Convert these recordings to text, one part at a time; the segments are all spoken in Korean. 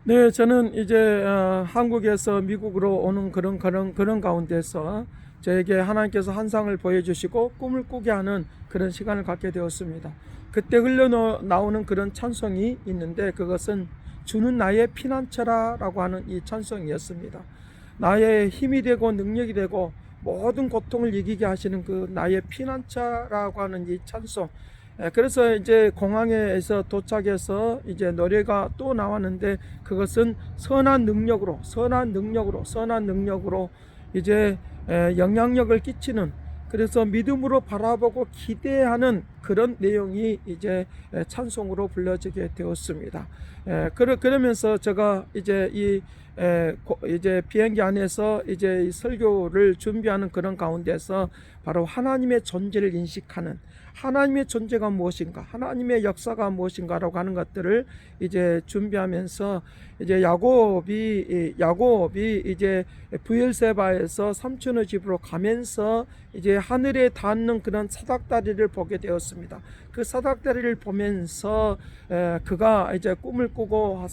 네, 저는 이제 한국에서 미국으로 오는 그런 가운데서 저에게 하나님께서 환상을 보여주시고 꿈을 꾸게 하는 그런 시간을 갖게 되었습니다. 그때 흘러나오는 그런 찬송이 있는데 그것은 주는 나의 피난처라라고 하는 이 찬송이었습니다. 나의 힘이 되고 능력이 되고 모든 고통을 이기게 하시는 그 나의 피난처라고 하는 이 찬송. 그래서 이제 공항에서 도착해서 이제 노래가 또 나왔는데 그것은 선한 능력으로 이제 영향력을 끼치는, 그래서 믿음으로 바라보고 기대하는 그런 내용이 이제 찬송으로 불려지게 되었습니다. 그러면서 제가 이제 이제 비행기 안에서 이제 설교를 준비하는 그런 가운데서 바로 하나님의 존재를 인식하는, 하나님의 존재가 무엇인가, 하나님의 역사가 무엇인가라고 하는 것들을 이제 준비하면서 이제 야곱이 이제 브엘세바에서 삼촌의 집으로 가면서 이제 하늘에 닿는 그런 사닥다리를 보게 되었습니다. 그 사닥다리를 보면서 그가 이제 꿈을 꾸고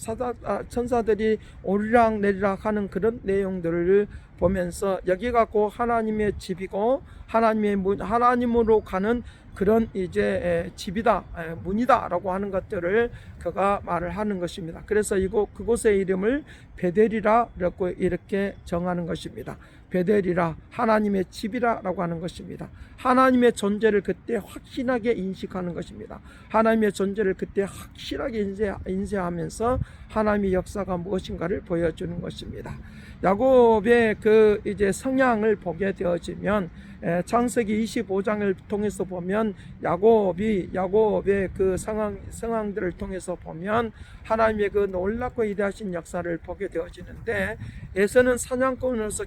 천사들이 오르락 내리락 하는 그런 내용들을 보면서 여기가 곧 하나님의 집이고 하나님으로 가는 그런 이제 집이다, 문이다라고 하는 것들을 그가 말을 하는 것입니다. 그래서 그곳의 이름을 베델이라고 이렇게 정하는 것입니다. 베델이라, 하나님의 집이라라고 하는 것입니다. 하나님의 존재를 그때 확신하게 인식하는 것입니다. 하나님의 존재를 그때 확실하게 인쇄하면서 하나님의 역사가 무엇인가를 보여주는 것입니다. 야곱의 그 이제 성향을 보게 되어지면 창세기 25장을 통해서 보면 야곱의 그 상황들을 통해서 보면 하나님의 그 놀랍고 위대하신 역사를 보게 되어지는데, 에서는 사냥꾼으로서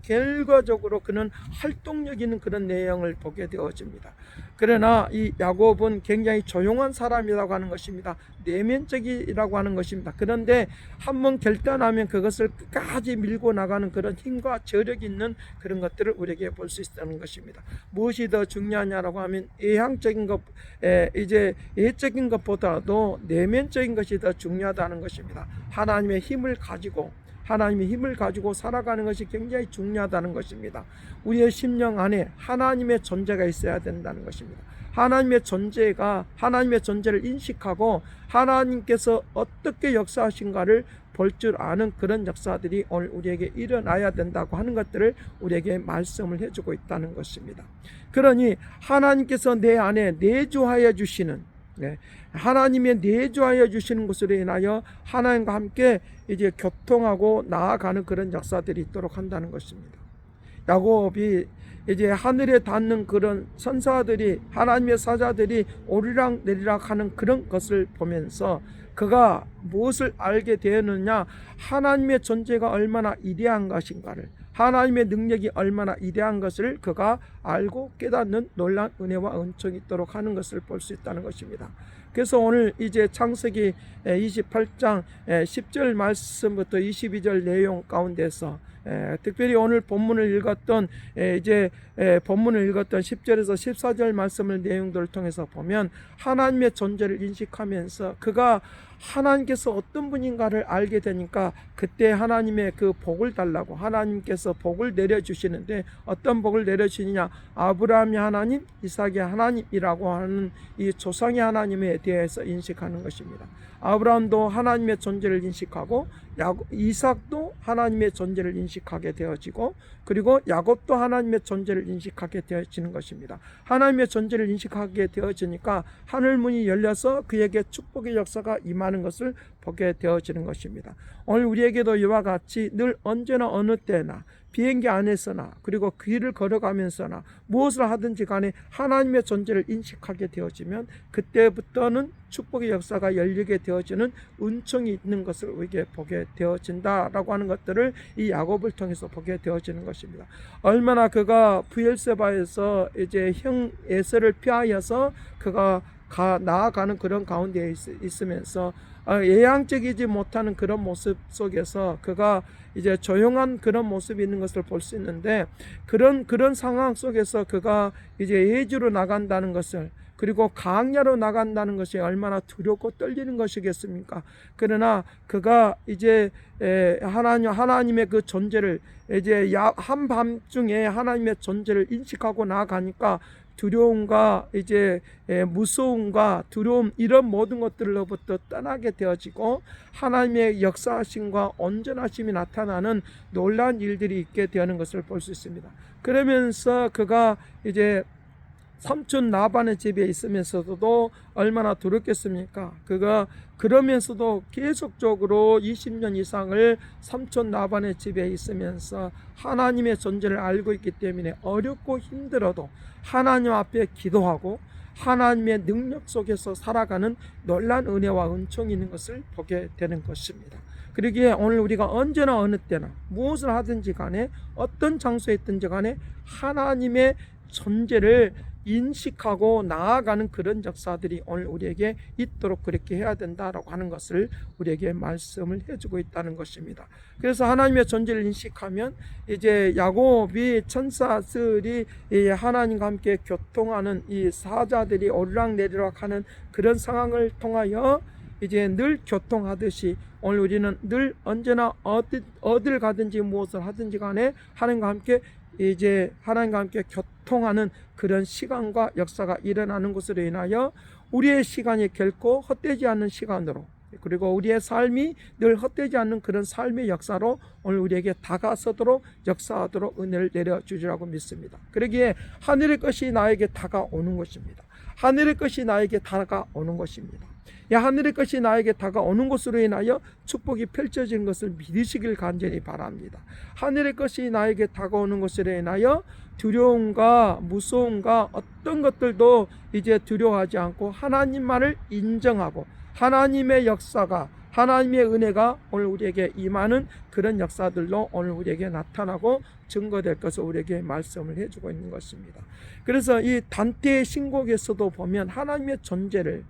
결과적으로 그는 활동력 있는 그런 내용을 보게 되어집니다. 그러나 이 야곱은 굉장히 조용한 사람이라고 하는 것입니다. 내면적이라고 하는 것입니다. 그런데 한번 결단하면 그것을 끝까지 밀고 나가는 그런 힘과 저력이 있는 그런 것들을 우리에게 볼 수 있다는 것입니다. 무엇이 더 중요하냐라고 하면 외적인 것보다도 내면적인 것이 더 중요하다는 것입니다. 하나님의 힘을 가지고 살아가는 것이 굉장히 중요하다는 것입니다. 우리의 심령 안에 하나님의 존재가 있어야 된다는 것입니다. 하나님의 존재를 인식하고 하나님께서 어떻게 역사하신가를 볼 줄 아는 그런 역사들이 오늘 우리에게 일어나야 된다고 하는 것들을 우리에게 말씀을 해주고 있다는 것입니다. 그러니 하나님께서 내 안에 내주하여 주시는, 하나님의 내주하여 주시는 것으로 인하여 하나님과 함께 이제 교통하고 나아가는 그런 역사들이 있도록 한다는 것입니다. 야곱이 이제 하늘에 닿는 그런 천사들이, 하나님의 사자들이 오르락 내리락 하는 그런 것을 보면서 그가 무엇을 알게 되었느냐, 하나님의 존재가 얼마나 위대한 것인가를, 하나님의 능력이 얼마나 위대한 것을 그가 알고 깨닫는 놀라운 은혜와 은총이 있도록 하는 것을 볼 수 있다는 것입니다. 그래서 오늘 이제 창세기 28장 10절 말씀부터 22절 내용 가운데서 특별히 오늘 본문을 읽었던 10절에서 14절 말씀을 내용들을 통해서 보면 하나님의 존재를 인식하면서 그가 하나님께서 어떤 분인가를 알게 되니까 그때 하나님의 그 복을 달라고 하나님께서 복을 내려주시는데, 어떤 복을 내려주시느냐, 아브라함의 하나님, 이삭의 하나님이라고 하는 이 조상의 하나님에 대해서 인식하는 것입니다. 아브라함도 하나님의 존재를 인식하고 이삭도 하나님의 존재를 인식하게 되어지고, 그리고 야곱도 하나님의 존재를 인식하게 되어지는 것입니다. 하나님의 존재를 인식하게 되어지니까 하늘문이 열려서 그에게 축복의 역사가 임하는 것을 보게 되어지는 것입니다. 오늘 우리에게도 이와 같이 늘 언제나 어느 때나 비행기 안에서나 그리고 길을 걸어가면서나 무엇을 하든지 간에 하나님의 존재를 인식하게 되어지면 그때부터는 축복의 역사가 열리게 되어지는 은총이 있는 것을 우리에게 보게 되어진다라고 하는 것들을 이 야곱을 통해서 보게 되어지는 것입니다. 얼마나 그가 브엘세바에서 이제 형 에서를 피하여서 그가 나아가는 그런 가운데 있으면서 예양적이지 못하는 그런 모습 속에서 그가 이제 조용한 그런 모습이 있는 것을 볼 수 있는데, 그런 상황 속에서 그가 이제 예주로 나간다는 것을, 그리고 강야로 나간다는 것이 얼마나 두렵고 떨리는 것이겠습니까? 그러나 그가 이제 하나님의 그 존재를 이제 한밤중에 하나님의 존재를 인식하고 나가니까 두려움과 이제 무서움과 두려움 이런 모든 것들로부터 떠나게 되어지고 하나님의 역사하심과 온전하심이 나타나는 놀라운 일들이 있게 되는 것을 볼 수 있습니다. 그러면서 그가 이제 삼촌 라반의 집에 있으면서도 얼마나 두렵겠습니까? 그가 그러면서도 계속적으로 20년 이상을 삼촌 라반의 집에 있으면서 하나님의 존재를 알고 있기 때문에 어렵고 힘들어도 하나님 앞에 기도하고 하나님의 능력 속에서 살아가는 놀라운 은혜와 은총이 있는 것을 보게 되는 것입니다. 그러기에 오늘 우리가 언제나 어느 때나 무엇을 하든지 간에 어떤 장소에 있든지 간에 하나님의 존재를 인식하고 나아가는 그런 역사들이 오늘 우리에게 있도록 그렇게 해야 된다라고 하는 것을 우리에게 말씀을 해주고 있다는 것입니다. 그래서 하나님의 존재를 인식하면 이제 야곱이 천사들이 하나님과 함께 교통하는 이 사자들이 오르락내리락 하는 그런 상황을 통하여 이제 늘 교통하듯이 오늘 우리는 늘 언제나 어딜 가든지 무엇을 하든지 간에 하나님과 함께 이제 하나님과 함께 교통하는 그런 시간과 역사가 일어나는 것으로 인하여 우리의 시간이 결코 헛되지 않는 시간으로, 그리고 우리의 삶이 늘 헛되지 않는 그런 삶의 역사로 오늘 우리에게 다가서도록 역사하도록 은혜를 내려주시라고 믿습니다. 그러기에 하늘의 것이 나에게 다가오는 것입니다. 하늘의 것이 나에게 다가오는 것입니다. 하늘의 것이 나에게 다가오는 것으로 인하여 축복이 펼쳐지는 것을 믿으시길 간절히 바랍니다. 하늘의 것이 나에게 다가오는 것으로 인하여 두려움과 무서움과 어떤 것들도 이제 두려워하지 않고 하나님만을 인정하고 하나님의 역사가, 하나님의 은혜가 오늘 우리에게 임하는 그런 역사들로 오늘 우리에게 나타나고 증거될 것을 우리에게 말씀을 해주고 있는 것입니다. 그래서 이 단테의 신곡에서도 보면 하나님의 존재를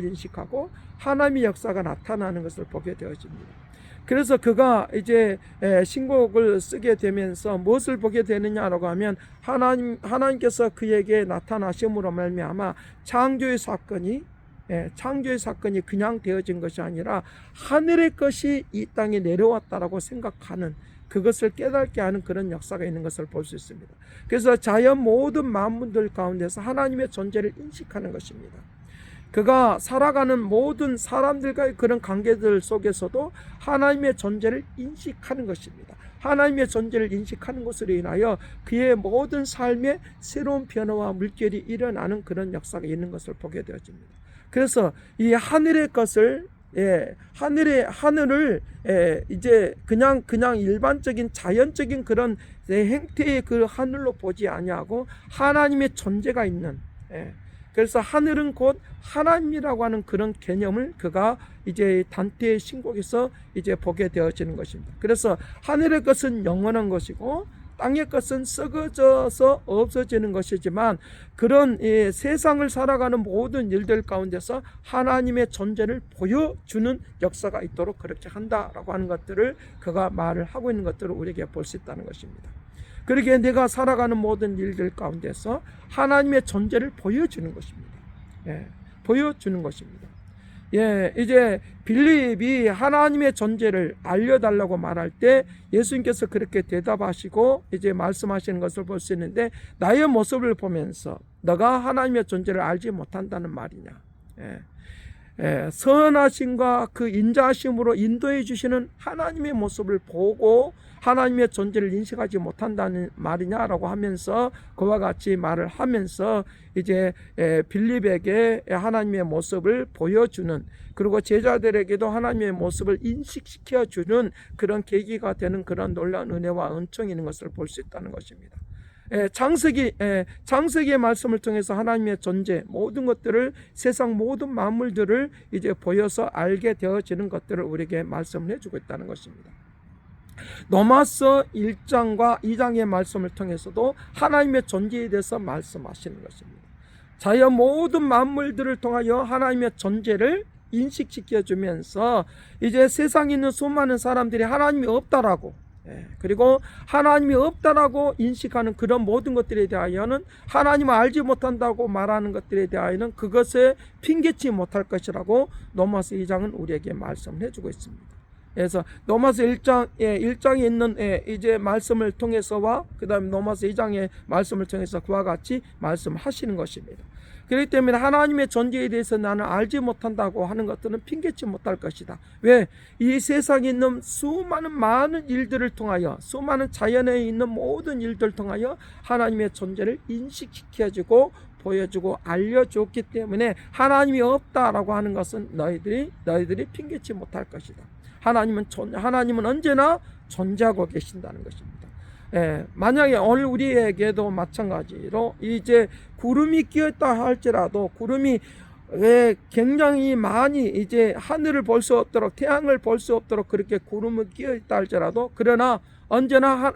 인식하고 하나님의 역사가 나타나는 것을 보게 되어집니다. 그래서 그가 이제 신곡을 쓰게 되면서 무엇을 보게 되느냐라고 하면 하나님께서 그에게 나타나심으로 말미암아 창조의 사건이 그냥 되어진 것이 아니라 하늘의 것이 이 땅에 내려왔다라고 생각하는, 그것을 깨닫게 하는 그런 역사가 있는 것을 볼 수 있습니다. 그래서 자연 모든 만물들 가운데서 하나님의 존재를 인식하는 것입니다. 그가 살아가는 모든 사람들과의 그런 관계들 속에서도 하나님의 존재를 인식하는 것입니다. 하나님의 존재를 인식하는 것으로 인하여 그의 모든 삶에 새로운 변화와 물결이 일어나는 그런 역사가 있는 것을 보게 되어집니다. 그래서 이 하늘의 것을 하늘을 이제 그냥 일반적인 자연적인 그런 행태의 그 하늘로 보지 아니하고 하나님의 존재가 있는, 그래서 하늘은 곧 하나님이라고 하는 그런 개념을 그가 이제 단테의 신곡에서 이제 보게 되어지는 것입니다. 그래서 하늘의 것은 영원한 것이고 땅의 것은 썩어져서 없어지는 것이지만 그런 세상을 살아가는 모든 일들 가운데서 하나님의 존재를 보여주는 역사가 있도록 그렇게 한다라고 하는 것들을 그가 말을 하고 있는 것들을 우리에게 볼 수 있다는 것입니다. 그러기에 내가 살아가는 모든 일들 가운데서 하나님의 존재를 보여주는 것입니다. 보여주는 것입니다. 이제 빌립이 하나님의 존재를 알려달라고 말할 때 예수님께서 그렇게 대답하시고 이제 말씀하시는 것을 볼 수 있는데, 나의 모습을 보면서 너가 하나님의 존재를 알지 못한다는 말이냐. 선하심과 그 인자하심으로 인도해 주시는 하나님의 모습을 보고 하나님의 존재를 인식하지 못한다는 말이냐라고 하면서 그와 같이 말을 하면서 이제 빌립에게 하나님의 모습을 보여주는, 그리고 제자들에게도 하나님의 모습을 인식시켜 주는 그런 계기가 되는 그런 놀라운 은혜와 은총이 있는 것을 볼 수 있다는 것입니다. 창세기의 말씀을 통해서 하나님의 존재, 모든 것들을, 세상 모든 만물들을 이제 보여서 알게 되어지는 것들을 우리에게 말씀을 해주고 있다는 것입니다. 로마서 1장과 2장의 말씀을 통해서도 하나님의 존재에 대해서 말씀하시는 것입니다. 자연 모든 만물들을 통하여 하나님의 존재를 인식시켜 주면서 이제 세상에 있는 수많은 사람들이 하나님이 없다라고, 그리고 하나님이 없다라고 인식하는 그런 모든 것들에 대하여는, 하나님을 알지 못한다고 말하는 것들에 대하여는 그것에 핑계치 못할 것이라고 로마서 2장은 우리에게 말씀을 해주고 있습니다. 그래서 로마서 1장에 있는 이제 말씀을 통해서와 그 다음에 로마서 2장의 말씀을 통해서 그와 같이 말씀하시는 것입니다. 그렇기 때문에 하나님의 존재에 대해서 나는 알지 못한다고 하는 것들은 핑계치 못할 것이다. 왜? 이 세상에 있는 많은 일들을 통하여, 수많은 자연에 있는 모든 일들을 통하여 하나님의 존재를 인식시켜주고 보여주고 알려줬기 때문에 하나님이 없다라고 하는 것은 너희들이 핑계치 못할 것이다. 하나님은 언제나 존재하고 계신다는 것입니다. 만약에 오늘 우리에게도 마찬가지로 이제 구름이 끼었다 할지라도, 구름이 굉장히 많이 이제 하늘을 볼 수 없도록, 태양을 볼 수 없도록 그렇게 구름이 끼었다 할지라도, 그러나 언제나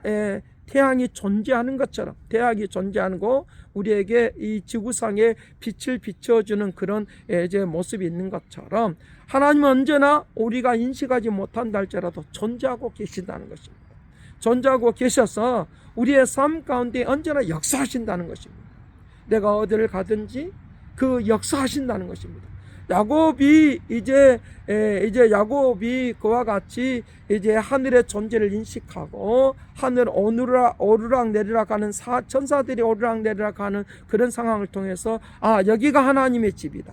태양이 존재하는 것처럼, 태양이 존재하는 거, 우리에게 이 지구상에 빛을 비춰주는 그런 이제 모습이 있는 것처럼, 하나님은 언제나 우리가 인식하지 못한다 할지라도 존재하고 계신다는 것입니다. 존재하고 계셔서 우리의 삶 가운데 언제나 역사하신다는 것입니다. 내가 어디를 가든지 그 역사하신다는 것입니다. 야곱이 야곱이 그와 같이 이제 하늘의 존재를 인식하고 하늘 오르락 내리락 하는 천사들이 오르락 내리락 하는 그런 상황을 통해서, 여기가 하나님의 집이다.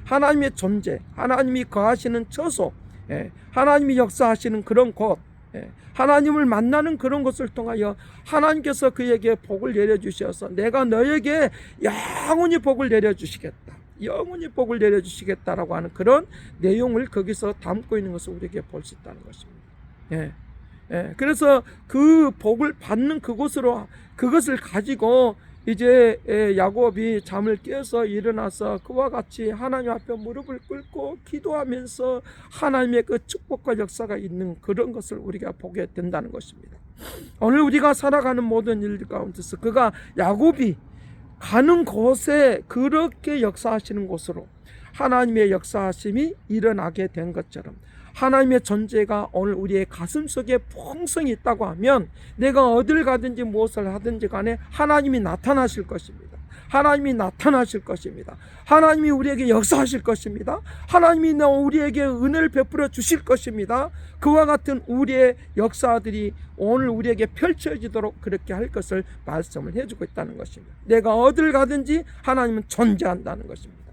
하나님의 존재, 하나님이 거하시는 처소, 하나님이 역사하시는 그런 곳, 하나님을 만나는 그런 것을 통하여 하나님께서 그에게 복을 내려주셔서 내가 너에게 영원히 복을 내려주시겠다, 영원히 복을 내려주시겠다라고 하는 그런 내용을 거기서 담고 있는 것을 우리에게 볼 수 있다는 것입니다. 그래서 그 복을 받는 그것을 가지고 이제 야곱이 잠을 깨서 일어나서 그와 같이 하나님 앞에 무릎을 꿇고 기도하면서 하나님의 그 축복과 역사가 있는 그런 것을 우리가 보게 된다는 것입니다. 오늘 우리가 살아가는 모든 일들 가운데서 그가 야곱이 가는 곳에 그렇게 역사하시는 곳으로 하나님의 역사하심이 일어나게 된 것처럼, 하나님의 존재가 오늘 우리의 가슴 속에 풍성히 있다고 하면 내가 어딜 가든지 무엇을 하든지 간에 하나님이 나타나실 것입니다. 하나님이 나타나실 것입니다. 하나님이 우리에게 역사하실 것입니다. 하나님이 우리에게 은혜를 베풀어 주실 것입니다. 그와 같은 우리의 역사들이 오늘 우리에게 펼쳐지도록 그렇게 할 것을 말씀을 해주고 있다는 것입니다. 내가 어딜 가든지 하나님은 존재한다는 것입니다.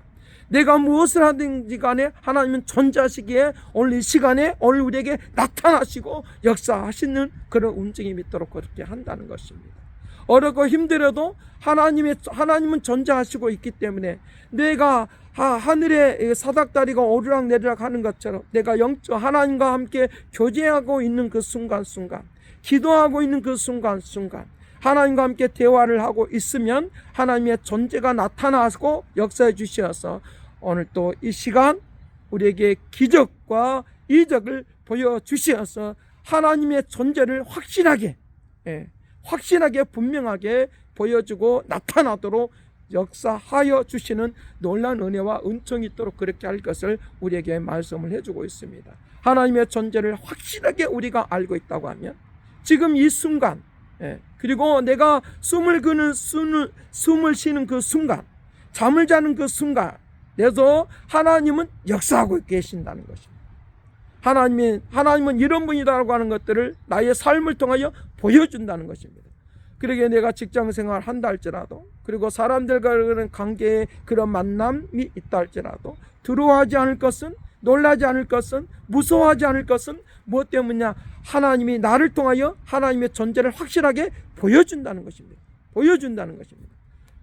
내가 무엇을 하든지 간에 하나님은 존재하시기에 오늘 이 시간에 오늘 우리에게 나타나시고 역사하시는 그런 움직임이 있도록 그렇게 한다는 것입니다. 어렵고 힘들어도 하나님은 존재하시고 있기 때문에 내가 하늘의 사닥다리가 오르락 내리락 하는 것처럼 내가 영적 하나님과 함께 교제하고 있는 그 순간순간, 기도하고 있는 그 순간순간, 하나님과 함께 대화를 하고 있으면 하나님의 존재가 나타나고 역사해 주셔서 오늘 또 이 시간 우리에게 기적과 이적을 보여주셔서 하나님의 존재를 확실하게 분명하게 보여주고 나타나도록 역사하여 주시는 놀라운 은혜와 은총이 있도록 그렇게 할 것을 우리에게 말씀을 해주고 있습니다. 하나님의 존재를 확실하게 우리가 알고 있다고 하면 지금 이 순간, 그리고 내가 숨을 쉬는 그 순간, 잠을 자는 그 순간에서 하나님은 역사하고 계신다는 것입니다. 하나님은 이런 분이다라고 하는 것들을 나의 삶을 통하여 보여준다는 것입니다. 그러기에 내가 직장생활 한다 할지라도, 그리고 사람들과의 관계에 그런 만남이 있다 할지라도 두려워하지 않을 것은, 놀라지 않을 것은, 무서워하지 않을 것은 무엇 때문이냐? 하나님이 나를 통하여 하나님의 존재를 확실하게 보여준다는 것입니다.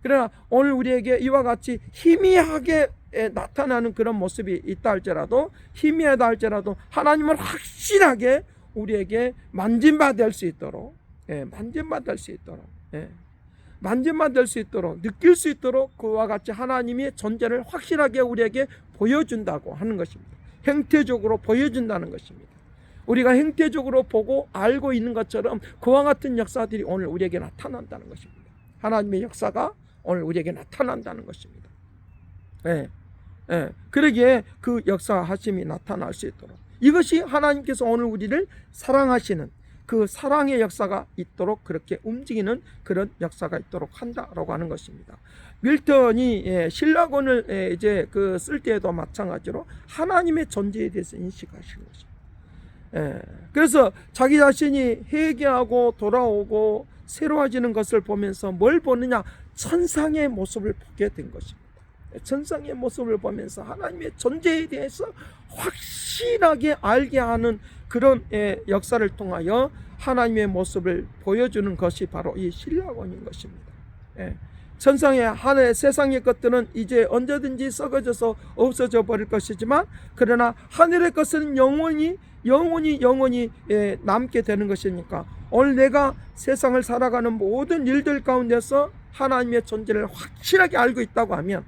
그러나 오늘 우리에게 이와 같이 희미하게 나타나는 그런 모습이 있다 할지라도, 희미하다 할지라도 하나님을 확실하게 우리에게 만진받을 수 있도록, 만진받을 수 있도록, 느낄 수 있도록 그와 같이 하나님의 존재를 확실하게 우리에게 보여준다고 하는 것입니다. 행태적으로 보여준다는 것입니다. 우리가 행태적으로 보고 알고 있는 것처럼 그와 같은 역사들이 오늘 우리에게 나타난다는 것입니다. 하나님의 역사가 오늘 우리에게 나타난다는 것입니다. 그러기에 그 역사하심이 나타날 수 있도록, 이것이 하나님께서 오늘 우리를 사랑하시는 그 사랑의 역사가 있도록 그렇게 움직이는 그런 역사가 있도록 한다라고 하는 것입니다. 밀턴이 신라권을 이제 쓸 때에도 마찬가지로 하나님의 존재에 대해서 인식하시는 것입니다. 그래서 자기 자신이 회개하고 돌아오고 새로워지는 것을 보면서 뭘 보느냐? 천상의 모습을 보게 된 것입니다. 천상의 모습을 보면서 하나님의 존재에 대해서 확실하게 알게 하는 그런 역사를 통하여 하나님의 모습을 보여주는 것이 바로 이 신라권인 것입니다. 천상의 하늘 세상의 것들은 이제 언제든지 썩어져서 없어져 버릴 것이지만, 그러나 하늘의 것은 영원히 남게 되는 것이니까, 오늘 내가 세상을 살아가는 모든 일들 가운데서 하나님의 존재를 확실하게 알고 있다고 하면,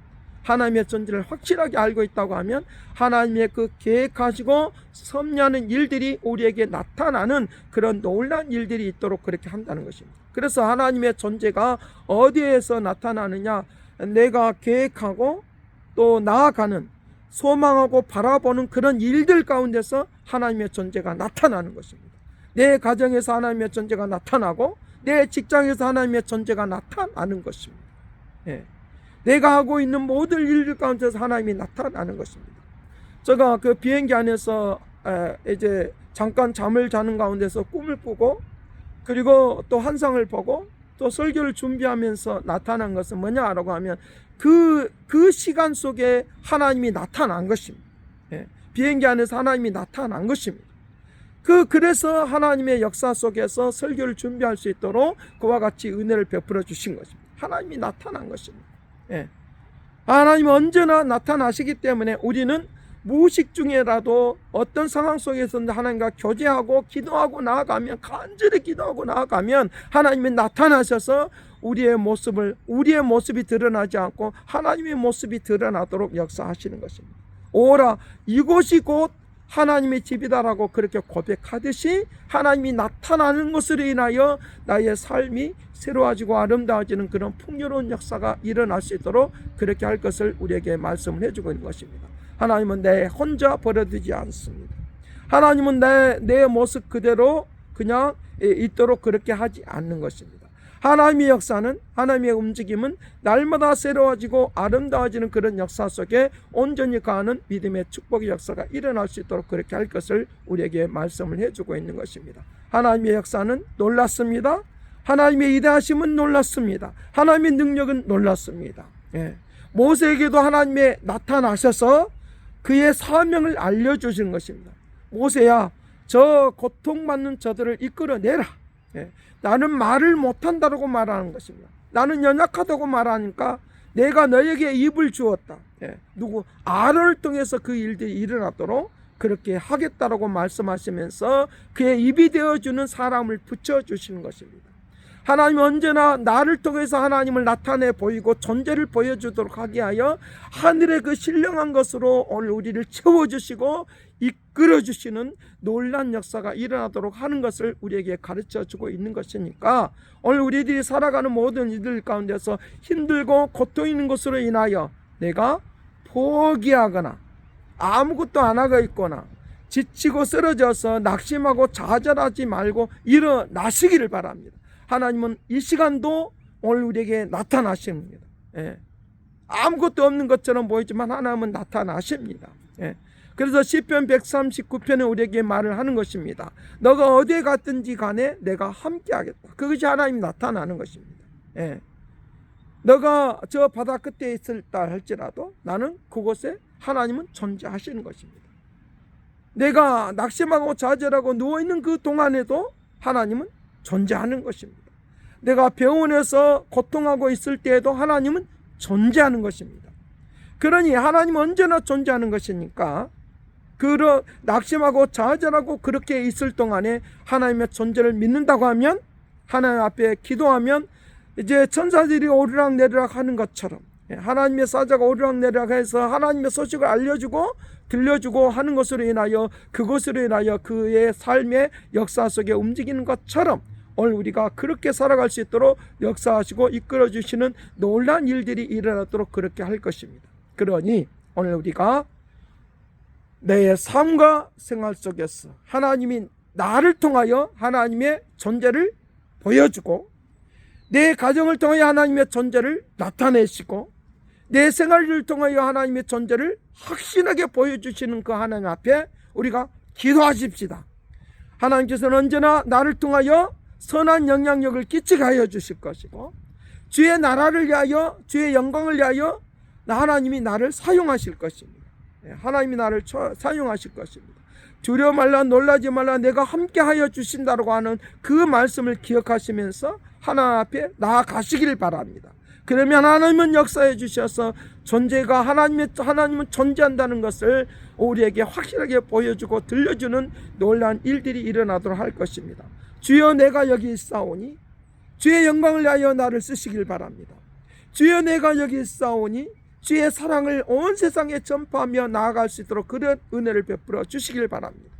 하나님의 그 계획하시고 섭리하는 일들이 우리에게 나타나는 그런 놀라운 일들이 있도록 그렇게 한다는 것입니다. 그래서 하나님의 존재가 어디에서 나타나느냐? 내가 계획하고 또 나아가는, 소망하고 바라보는 그런 일들 가운데서 하나님의 존재가 나타나는 것입니다. 내 가정에서 하나님의 존재가 나타나고, 내 직장에서 하나님의 존재가 나타나는 것입니다. 내가 하고 있는 모든 일들 가운데서 하나님이 나타나는 것입니다. 제가 그 비행기 안에서 이제 잠깐 잠을 자는 가운데서 꿈을 꾸고, 그리고 또 환상을 보고, 또 설교를 준비하면서 나타난 것은 뭐냐라고 하면 그 시간 속에 하나님이 나타난 것입니다. 비행기 안에서 하나님이 나타난 것입니다. 그래서 하나님의 역사 속에서 설교를 준비할 수 있도록 그와 같이 은혜를 베풀어 주신 것입니다. 하나님이 나타난 것입니다. 하나님은 언제나 나타나시기 때문에 우리는 무의식 중에라도 어떤 상황 속에서는 하나님과 교제하고 기도하고 나아가면, 간절히 기도하고 나아가면 하나님이 나타나셔서 우리의 모습이 드러나지 않고 하나님의 모습이 드러나도록 역사하시는 것입니다. 오라, 이곳이 곧 하나님의 집이다라고 그렇게 고백하듯이 하나님이 나타나는 것으로 인하여 나의 삶이 새로워지고 아름다워지는 그런 풍요로운 역사가 일어날 수 있도록 그렇게 할 것을 우리에게 말씀을 해주고 있는 것입니다. 하나님은 내 혼자 버려두지 않습니다. 하나님은 내 모습 그대로 그냥 있도록 그렇게 하지 않는 것입니다. 하나님의 역사는, 하나님의 움직임은 날마다 새로워지고 아름다워지는 그런 역사 속에 온전히 가는 믿음의 축복의 역사가 일어날 수 있도록 그렇게 할 것을 우리에게 말씀을 해주고 있는 것입니다. 하나님의 역사는 놀랐습니다. 하나님의 위대하심은 놀랐습니다. 하나님의 능력은 놀랐습니다. 모세에게도 하나님의 나타나셔서 그의 사명을 알려주시는 것입니다. 모세야, 저 고통받는 저들을 이끌어내라. 나는 말을 못한다고 말하는 것입니다. 나는 연약하다고 말하니까 내가 너에게 입을 주었다. 아론을 통해서 그 일들이 일어나도록 그렇게 하겠다라고 말씀하시면서 그의 입이 되어주는 사람을 붙여주시는 것입니다. 하나님은 언제나 나를 통해서 하나님을 나타내 보이고 존재를 보여주도록 하게 하여 하늘의 그 신령한 것으로 오늘 우리를 채워주시고 이끌어주시는 놀란 역사가 일어나도록 하는 것을 우리에게 가르쳐주고 있는 것이니까, 오늘 우리들이 살아가는 모든 이들 가운데서 힘들고 고통 있는 것으로 인하여 내가 포기하거나 아무것도 안 하고 있거나 지치고 쓰러져서 낙심하고 좌절하지 말고 일어나시기를 바랍니다. 하나님은 이 시간도 오늘 우리에게 나타나십니다. 아무것도 없는 것처럼 보이지만 하나님은 나타나십니다. 그래서 시편 139편에 우리에게 말을 하는 것입니다. 너가 어디에 갔든지 간에 내가 함께 하겠다. 그것이 하나님이 나타나는 것입니다. 너가 저 바다 끝에 있을다 할지라도 나는 그곳에 하나님은 존재하시는 것입니다. 내가 낙심하고 좌절하고 누워있는 그 동안에도 하나님은 존재하는 것입니다. 내가 병원에서 고통하고 있을 때에도 하나님은 존재하는 것입니다. 그러니 하나님은 언제나 존재하는 것이니까, 낙심하고 좌절하고 그렇게 있을 동안에 하나님의 존재를 믿는다고 하면, 하나님 앞에 기도하면 이제 천사들이 오르락내리락 하는 것처럼 하나님의 사자가 오르락내리락 해서 하나님의 소식을 알려주고 들려주고 하는 것으로 인하여, 그것으로 인하여 그의 삶의 역사 속에 움직이는 것처럼 오늘 우리가 그렇게 살아갈 수 있도록 역사하시고 이끌어주시는 놀라운 일들이 일어나도록 그렇게 할 것입니다. 그러니 오늘 우리가 내 삶과 생활 속에서 하나님이 나를 통하여 하나님의 존재를 보여주고 내 가정을 통하여 하나님의 존재를 나타내시고 내 생활을 통하여 하나님의 존재를 확실하게 보여주시는 그 하나님 앞에 우리가 기도하십시다. 하나님께서는 언제나 나를 통하여 선한 영향력을 끼치게 하여 주실 것이고 주의 나라를 위하여 주의 영광을 위하여 하나님이 나를 사용하실 것입니다. 하나님이 나를 사용하실 것입니다. 두려워 말라 놀라지 말라 내가 함께 하여 주신다고 하는 그 말씀을 기억하시면서 하나님 앞에 나아가시길 바랍니다. 그러면 하나님은 역사해 주셔서 존재가 하나님은 존재한다는 것을 우리에게 확실하게 보여주고 들려주는 놀라운 일들이 일어나도록 할 것입니다. 주여 내가 여기 있사오니 주의 영광을 위하여 나를 쓰시길 바랍니다. 주여 내가 여기 있사오니 주의 사랑을 온 세상에 전파하며 나아갈 수 있도록 그런 은혜를 베풀어 주시길 바랍니다.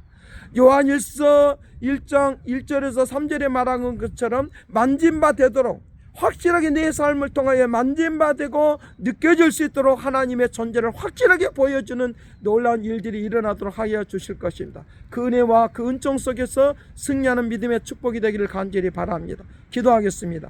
요한일서 1장 1절에서 3절에 말한 것처럼 만진바 되도록 확실하게 내 삶을 통하여 만진바 되고 느껴질 수 있도록 하나님의 존재를 확실하게 보여주는 놀라운 일들이 일어나도록 하여 주실 것입니다. 그 은혜와 그 은총 속에서 승리하는 믿음의 축복이 되기를 간절히 바랍니다. 기도하겠습니다.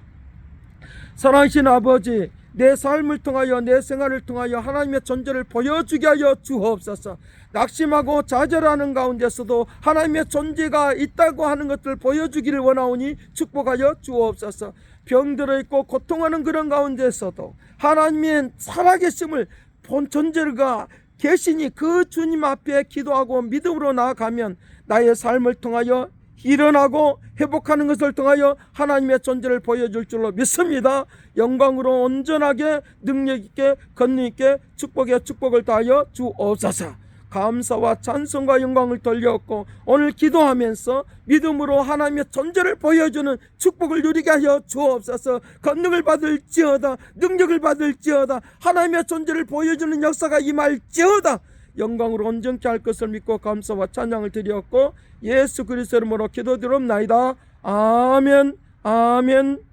사랑하신 아버지, 내 삶을 통하여 내 생활을 통하여 하나님의 존재를 보여주게 하여 주옵소서. 낙심하고 좌절하는 가운데서도 하나님의 존재가 있다고 하는 것들을 보여주기를 원하오니 축복하여 주옵소서. 병들어 있고 고통하는 그런 가운데서도 하나님의 살아계심을 본 존재가 계시니 그 주님 앞에 기도하고 믿음으로 나아가면 나의 삶을 통하여 일어나고 회복하는 것을 통하여 하나님의 존재를 보여줄 줄로 믿습니다. 영광으로 온전하게 능력있게 권능있게 축복을 다하여 주옵소서. 감사와 찬송과 영광을 돌려엎고 오늘 기도하면서 믿음으로 하나님의 존재를 보여주는 축복을 누리게 하여 주옵소서. 권능을 받을지어다 능력을 받을지어다 하나님의 존재를 보여주는 역사가 임할지어다. 영광으로 온전케 할 것을 믿고 감사와 찬양을 드렸고 예수 그리스도 이름으로 기도드리옵나이다. 아멘. 아멘.